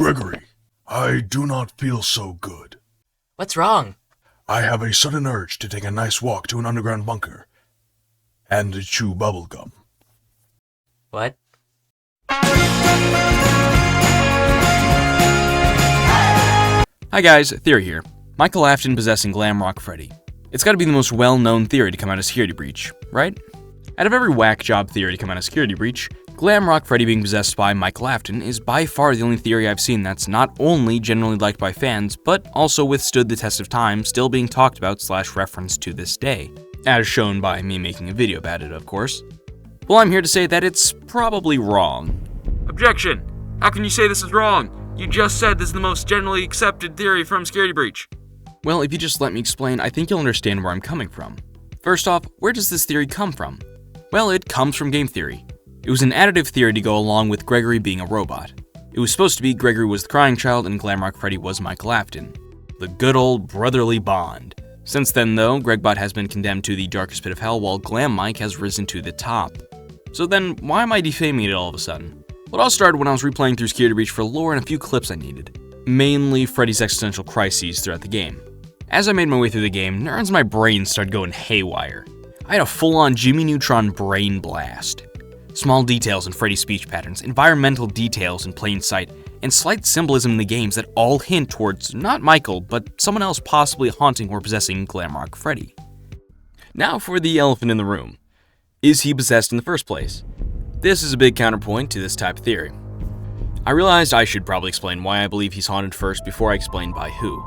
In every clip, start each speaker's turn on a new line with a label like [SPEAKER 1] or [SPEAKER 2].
[SPEAKER 1] Gregory, I do not feel so good.
[SPEAKER 2] What's wrong?
[SPEAKER 1] I have a sudden urge to take a nice walk to an underground bunker and to chew bubblegum.
[SPEAKER 2] What?
[SPEAKER 3] Hi guys, Theory here. Michael Afton possessing Glamrock Freddy. It's gotta be the most well-known theory to come out of Security Breach, right? Out of every whack job theory to come out of Security Breach, Glamrock Freddy being possessed by Michael Afton is by far the only theory I've seen that's not only generally liked by fans, but also withstood the test of time, still being talked about / referenced to this day. As shown by me making a video about it, of course. Well, I'm here to say that it's probably wrong. Objection! How can you say this is wrong? You just said this is the most generally accepted theory from Security Breach. Well, if you just let me explain, I think you'll understand where I'm coming from. First off, where does this theory come from? Well, it comes from game theory. It was an additive theory to go along with Gregory being a robot. It was supposed to be Gregory was the crying child and Glamrock Freddy was Michael Afton. The good old brotherly bond. Since then though, Gregbot has been condemned to the darkest pit of hell while Glam Mike has risen to the top. So then, why am I defaming it all of a sudden? Well, it all started when I was replaying through Security Breach for lore and a few clips I needed. Mainly Freddy's existential crises throughout the game. As I made my way through the game, neurons in my brain started going haywire. I had a full-on Jimmy Neutron brain blast. Small details in Freddy's speech patterns, environmental details in plain sight, and slight symbolism in the games that all hint towards not Michael, but someone else possibly haunting or possessing Glamrock Freddy. Now for the elephant in the room. Is he possessed in the first place? This is a big counterpoint to this type of theory. I realized I should probably explain why I believe he's haunted first before I explain by who.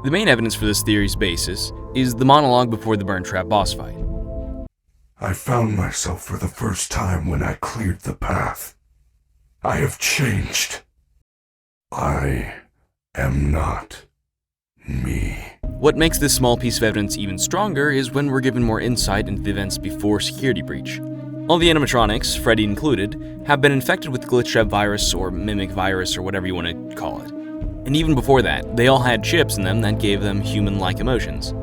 [SPEAKER 3] The main evidence for this theory's basis is the monologue before the Burn Trap boss fight.
[SPEAKER 1] I found myself for the first time when I cleared the path. I have changed. I am not me.
[SPEAKER 3] What makes this small piece of evidence even stronger is when we're given more insight into the events before Security Breach. All the animatronics, Freddy included, have been infected with glitch trap virus or mimic virus or whatever you want to call it. And even before that, they all had chips in them that gave them human-like emotions.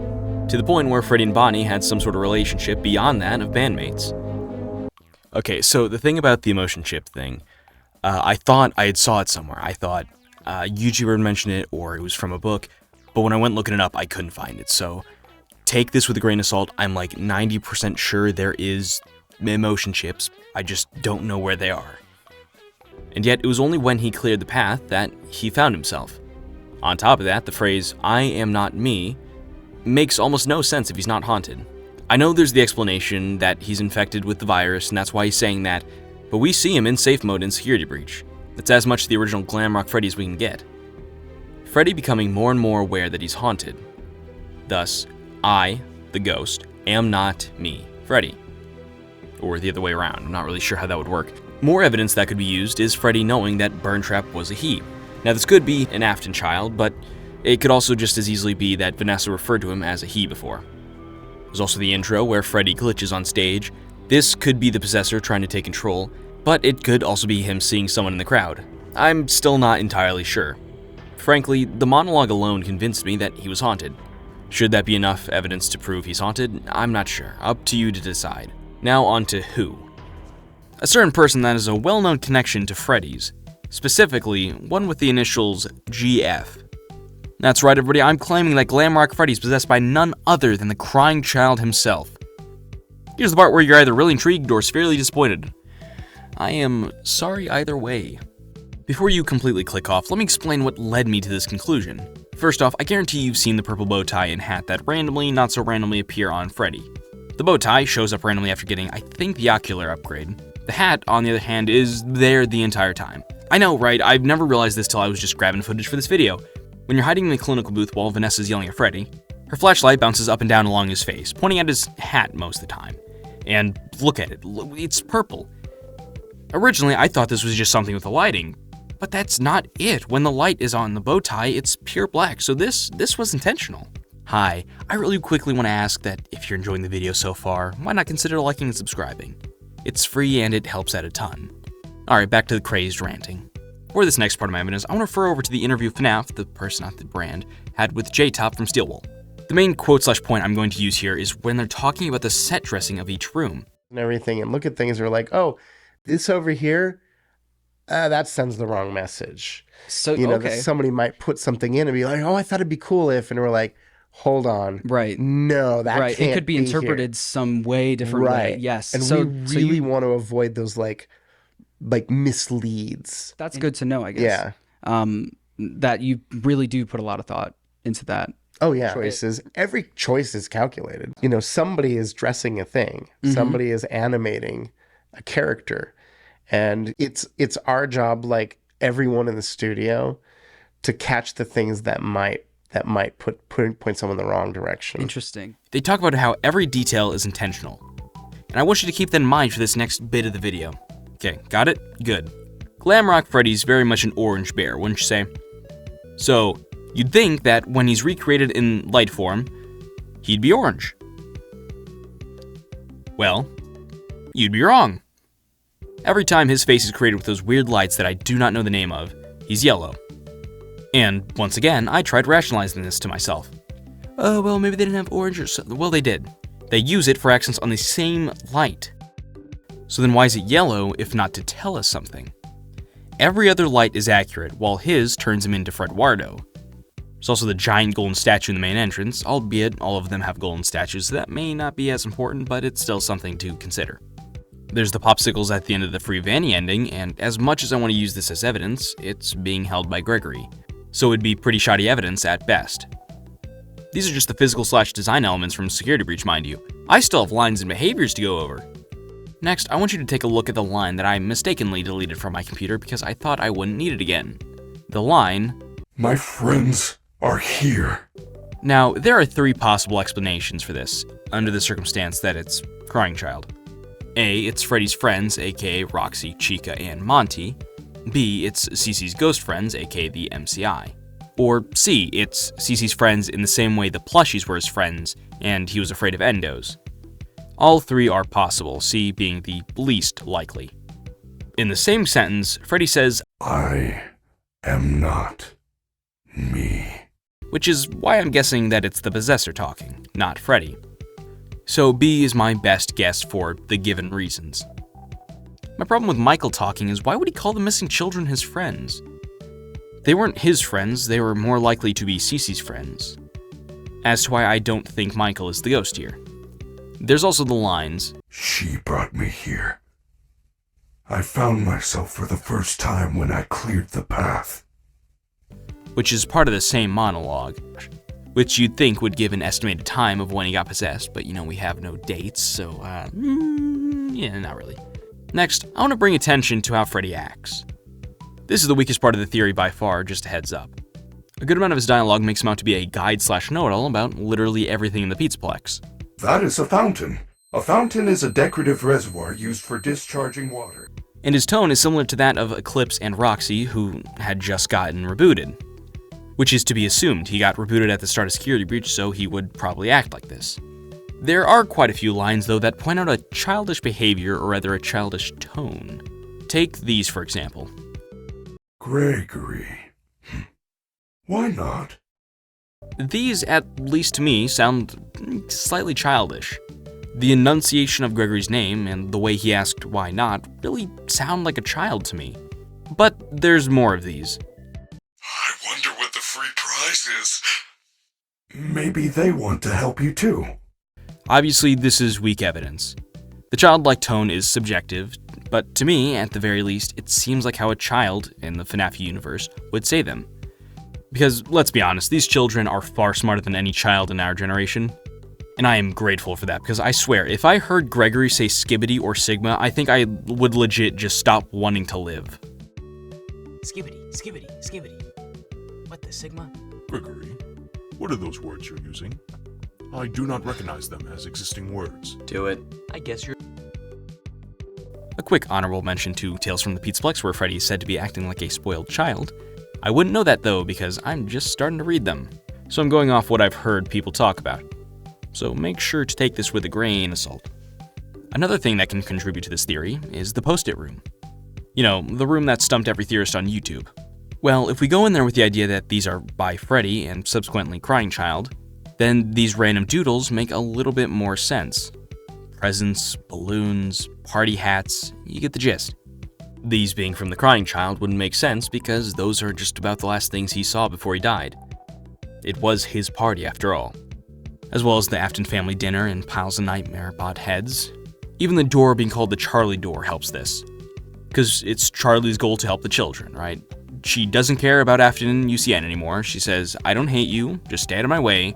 [SPEAKER 3] To the point where Freddy and Bonnie had some sort of relationship beyond that of bandmates. Okay, so the thing about the emotion chip thing, I thought I had saw it somewhere. I thought a YouTuber mentioned it or it was from a book, but when I went looking it up, I couldn't find it. So take this with a grain of salt. I'm like 90% sure there is emotion chips. I just don't know where they are. And yet it was only when he cleared the path that he found himself. On top of that, the phrase, "I am not me," makes almost no sense if he's not haunted. I know there's the explanation that he's infected with the virus and that's why he's saying that, but we see him in safe mode in Security Breach. That's as much the original Glamrock Freddy as we can get. Freddy becoming more and more aware that he's haunted. Thus, I, the ghost, am not me, Freddy. Or the other way around, I'm not really sure how that would work. More evidence that could be used is Freddy knowing that Burn Trap was a he. Now this could be an Afton child, but it could also just as easily be that Vanessa referred to him as a he before. There's also the intro where Freddy glitches on stage. This could be the possessor trying to take control, but it could also be him seeing someone in the crowd. I'm still not entirely sure. Frankly, the monologue alone convinced me that he was haunted. Should that be enough evidence to prove he's haunted? I'm not sure. Up to you to decide. Now on to who. A certain person that has a well-known connection to Freddy's. Specifically, one with the initials GF. That's right, everybody, I'm claiming that Glamrock Freddy is possessed by none other than the crying child himself. Here's the part where you're either really intrigued or severely disappointed. I am sorry either way. Before you completely click off, let me explain what led me to this conclusion. First off, I guarantee you've seen the purple bow tie and hat that randomly, not so randomly appear on Freddy. The bow tie shows up randomly after getting, I think, the ocular upgrade. The hat, on the other hand, is there the entire time. I know, right? I've never realized this till I was just grabbing footage for this video. When you're hiding in the clinical booth while Vanessa's yelling at Freddy, her flashlight bounces up and down along his face, pointing at his hat most of the time. And look at it, it's purple. Originally, I thought this was just something with the lighting, but that's not it. When the light is on the bow tie, it's pure black, so this was intentional. Hi, I really quickly want to ask that if you're enjoying the video so far, why not consider liking and subscribing? It's free and it helps out a ton. Alright, back to the crazed ranting. For this next part of my evidence, I want to refer over to the interview FNAF, the person, not the brand, had with J-Top from Steelwool. The main quote/point I'm going to use here is when they're talking about the set dressing of each room.
[SPEAKER 4] And everything, and look at things, and we're like, oh, this over here, that sends the wrong message.
[SPEAKER 5] So
[SPEAKER 4] That
[SPEAKER 5] okay,
[SPEAKER 4] somebody might put something in and be like, oh, I thought it'd be cool if, and we're like, hold on.
[SPEAKER 5] right,
[SPEAKER 4] No, that
[SPEAKER 5] right.
[SPEAKER 4] can't
[SPEAKER 5] It could be
[SPEAKER 4] here.
[SPEAKER 5] interpreted some way different way.
[SPEAKER 4] Right.
[SPEAKER 5] Yes.
[SPEAKER 4] And
[SPEAKER 5] so
[SPEAKER 4] we
[SPEAKER 5] so
[SPEAKER 4] really
[SPEAKER 5] you
[SPEAKER 4] want to avoid those like misleads.
[SPEAKER 5] that's good to know, I guess.
[SPEAKER 4] Yeah.
[SPEAKER 5] That you really do put a lot of thought into that.
[SPEAKER 4] Oh yeah, choices. Every choice is calculated. Somebody is dressing a thing.
[SPEAKER 5] Mm-hmm.
[SPEAKER 4] Somebody is animating a character, and it's our job, like everyone in the studio, to catch the things that might point someone in the wrong direction.
[SPEAKER 5] Interesting.
[SPEAKER 3] They talk about how every detail is intentional. And I want you to keep that in mind for this next bit of the video. Okay, got it? Good. Glamrock Freddy's very much an orange bear, wouldn't you say? So, you'd think that when he's recreated in light form, he'd be orange. Well, you'd be wrong. Every time his face is created with those weird lights that I do not know the name of, he's yellow. And once again, I tried rationalizing this to myself. Oh, well, maybe they didn't have orange or something. Well, they did. They use it for accents on the same light. So then why is it yellow if not to tell us something? Every other light is accurate, while his turns him into Fredwardo. There's also the giant golden statue in the main entrance, albeit all of them have golden statues, so that may not be as important, but it's still something to consider. There's the popsicles at the end of the Free Vanny ending, and as much as I want to use this as evidence, it's being held by Gregory, so it'd be pretty shoddy evidence at best. These are just the physical/design elements from Security Breach, mind you. I still have lines and behaviors to go over. Next, I want you to take a look at the line that I mistakenly deleted from my computer because I thought I wouldn't need it again. The line,
[SPEAKER 1] My friends are here.
[SPEAKER 3] Now, there are three possible explanations for this, under the circumstance that it's Crying Child. A, it's Freddy's friends, aka Roxy, Chica, and Monty. B, it's Cece's ghost friends, aka the MCI. Or C, it's Cece's friends in the same way the plushies were his friends, and he was afraid of endos. All three are possible, C being the least likely. In the same sentence, Freddy says,
[SPEAKER 1] I am not me.
[SPEAKER 3] which is why I'm guessing that it's the possessor talking, not Freddy. So B is my best guess for the given reasons. My problem with Michael talking is why would he call the missing children his friends? They weren't his friends, they were more likely to be Cece's friends. As to why I don't think Michael is the ghost here. There's also the lines,
[SPEAKER 1] She brought me here. I found myself for the first time when I cleared the path.
[SPEAKER 3] which is part of the same monologue, which you'd think would give an estimated time of when he got possessed, but we have no dates, so yeah, not really. Next, I want to bring attention to how Freddy acts. This is the weakest part of the theory by far, just a heads up. A good amount of his dialogue makes him out to be a guide/know-it-all about literally everything in the Pizzaplex.
[SPEAKER 1] That is a fountain. A fountain is a decorative reservoir used for discharging water.
[SPEAKER 3] And his tone is similar to that of Eclipse and Roxy, who had just gotten rebooted. Which is to be assumed, he got rebooted at the start of Security Breach, so he would probably act like this. There are quite a few lines, though, that point out a childish behavior, or rather a childish tone. Take these, for example.
[SPEAKER 1] Gregory. Why not?
[SPEAKER 3] These, at least to me, sound slightly childish. The enunciation of Gregory's name and the way he asked why not really sound like a child to me. But there's more of these.
[SPEAKER 1] I wonder what the free prize is. Maybe they want to help you too.
[SPEAKER 3] Obviously, this is weak evidence. The childlike tone is subjective, but to me, at the very least, it seems like how a child in the FNAF universe would say them. Because, let's be honest, these children are far smarter than any child in our generation. And I am grateful for that, because I swear, if I heard Gregory say Skibbity or Sigma, I think I would legit just stop wanting to live.
[SPEAKER 2] Skibbity, skibbity, skibbity. What the Sigma?
[SPEAKER 6] Gregory, what are those words you're using? I do not recognize them as existing words.
[SPEAKER 2] Do it. I guess you're...
[SPEAKER 3] A quick honorable mention to Tales from the Pizzaplex, where Freddy is said to be acting like a spoiled child. I wouldn't know that though, because I'm just starting to read them. So I'm going off what I've heard people talk about. So make sure to take this with a grain of salt. Another thing that can contribute to this theory is the post-it room. You know, the room that stumped every theorist on YouTube. Well, if we go in there with the idea that these are by Freddy and subsequently Crying Child, then these random doodles make a little bit more sense. Presents, balloons, party hats, you get the gist. These being from the crying child wouldn't make sense because those are just about the last things he saw before he died. It was his party after all. As well as the Afton family dinner and piles of nightmare bot heads. Even the door being called the Charlie door helps this. Because it's Charlie's goal to help the children, right? She doesn't care about Afton and UCN anymore. She says, I don't hate you, just stay out of my way.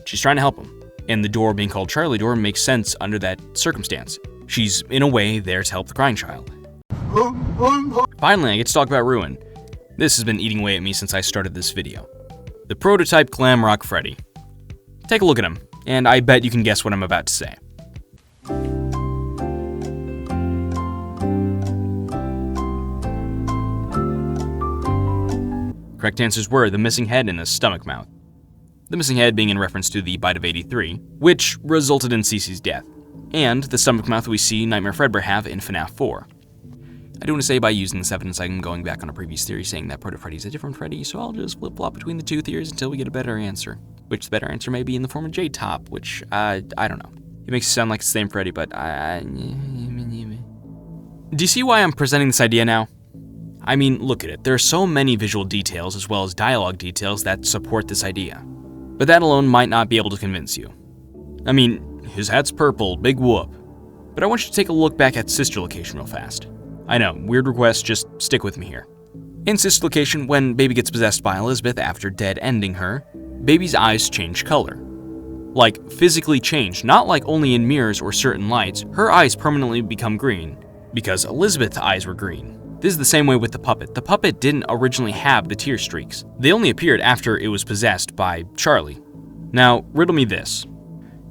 [SPEAKER 3] She's trying to help him. And the door being called Charlie door makes sense under that circumstance. She's, in a way, there to help the crying child. Finally, I get to talk about Ruin. This has been eating away at me since I started this video. The prototype Glamrock Freddy. Take a look at him, and I bet you can guess what I'm about to say. Correct answers were the missing head and the stomach mouth. The missing head being in reference to the bite of 83, which resulted in Cece's death, and the stomach mouth we see Nightmare Fredbear have in FNAF 4. I do want to say by using this evidence I'm going back on a previous theory saying that Proto Freddy's a different Freddy, so I'll just flip-flop between the two theories until we get a better answer. Which the better answer may be in the form of J-Top, which, I don't know. It makes it sound like it's the same Freddy, but Do you see why I'm presenting this idea now? I mean, look at it. There are so many visual details as well as dialogue details that support this idea. But that alone might not be able to convince you. I mean, his hat's purple, big whoop. But I want you to take a look back at Sister Location real fast. I know, weird request, just stick with me here. In Sister Location, when Baby gets possessed by Elizabeth after dead ending her, Baby's eyes change color. Like, physically change, not like only in mirrors or certain lights. Her eyes permanently become green, because Elizabeth's eyes were green. This is the same way with the puppet. The puppet didn't originally have the tear streaks. They only appeared after it was possessed by Charlie. Now, riddle me this.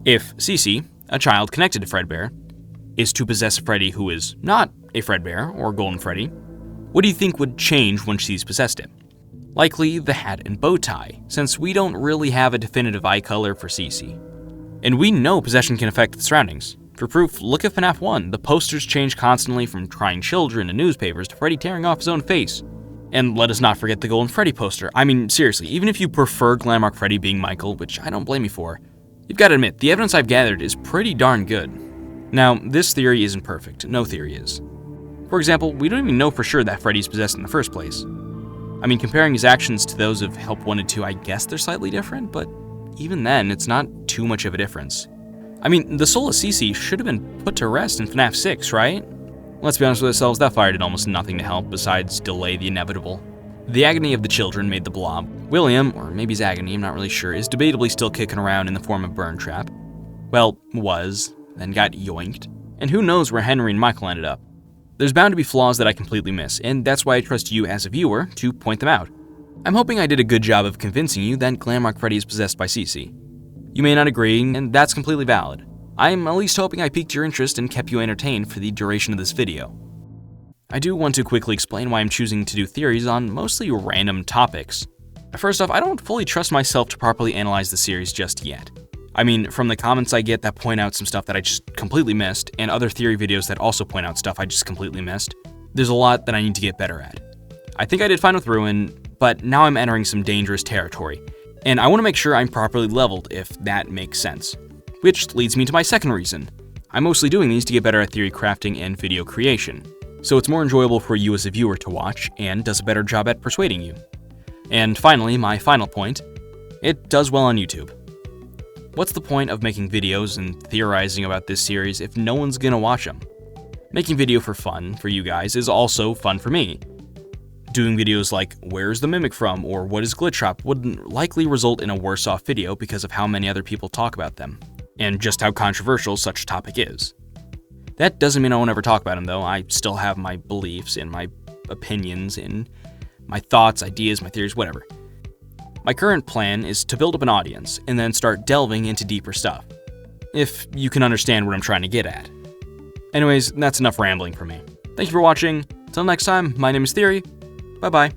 [SPEAKER 3] If Cece, a child connected to Fredbear, is to possess a Freddy who is not a Fredbear or Golden Freddy, what do you think would change when she's possessed him? Likely the hat and bow tie, since we don't really have a definitive eye color for Cece. And we know possession can affect the surroundings. For proof, look at FNAF 1. The posters change constantly from crying children to newspapers to Freddy tearing off his own face. And let us not forget the Golden Freddy poster. I mean, seriously, even if you prefer Glamrock Freddy being Michael, which I don't blame you for, you've got to admit, the evidence I've gathered is pretty darn good. Now, this theory isn't perfect. No theory is. For example, we don't even know for sure that Freddy's possessed in the first place. I mean, comparing his actions to those of Help 1 and 2, I guess they're slightly different, but even then, it's not too much of a difference. I mean, the soul of Cece should have been put to rest in FNAF 6, right? Let's be honest with ourselves, that fire did almost nothing to help besides delay the inevitable. The agony of the children made the blob. William, or maybe his agony, I'm not really sure, is debatably still kicking around in the form of Burn Trap. Well, was, then got yoinked. And who knows where Henry and Michael ended up. There's bound to be flaws that I completely miss, and that's why I trust you as a viewer to point them out. I'm hoping I did a good job of convincing you that Glamrock Freddy is possessed by Cece. You may not agree, and that's completely valid. I'm at least hoping I piqued your interest and kept you entertained for the duration of this video. I do want to quickly explain why I'm choosing to do theories on mostly random topics. First off, I don't fully trust myself to properly analyze the series just yet. I mean, from the comments I get that point out some stuff that I just completely missed, and other theory videos that also point out stuff I just completely missed, there's a lot that I need to get better at. I think I did fine with Ruin, but now I'm entering some dangerous territory, and I want to make sure I'm properly leveled if that makes sense. Which leads me to my second reason. I'm mostly doing these to get better at theory crafting and video creation, so it's more enjoyable for you as a viewer to watch and does a better job at persuading you. And finally, my final point, it does well on YouTube. What's the point of making videos and theorizing about this series if no one's gonna watch them? Making video for fun for you guys is also fun for me. Doing videos like, where's the mimic from, or what is Glitch Shop would likely result in a worse off video because of how many other people talk about them, and just how controversial such a topic is. That doesn't mean I won't ever talk about them though. I still have my beliefs and my opinions and my thoughts, ideas, my theories, whatever. My current plan is to build up an audience and then start delving into deeper stuff, if you can understand what I'm trying to get at. Anyways, that's enough rambling for me. Thank you for watching. Until next time, my name is Theory. Bye-bye.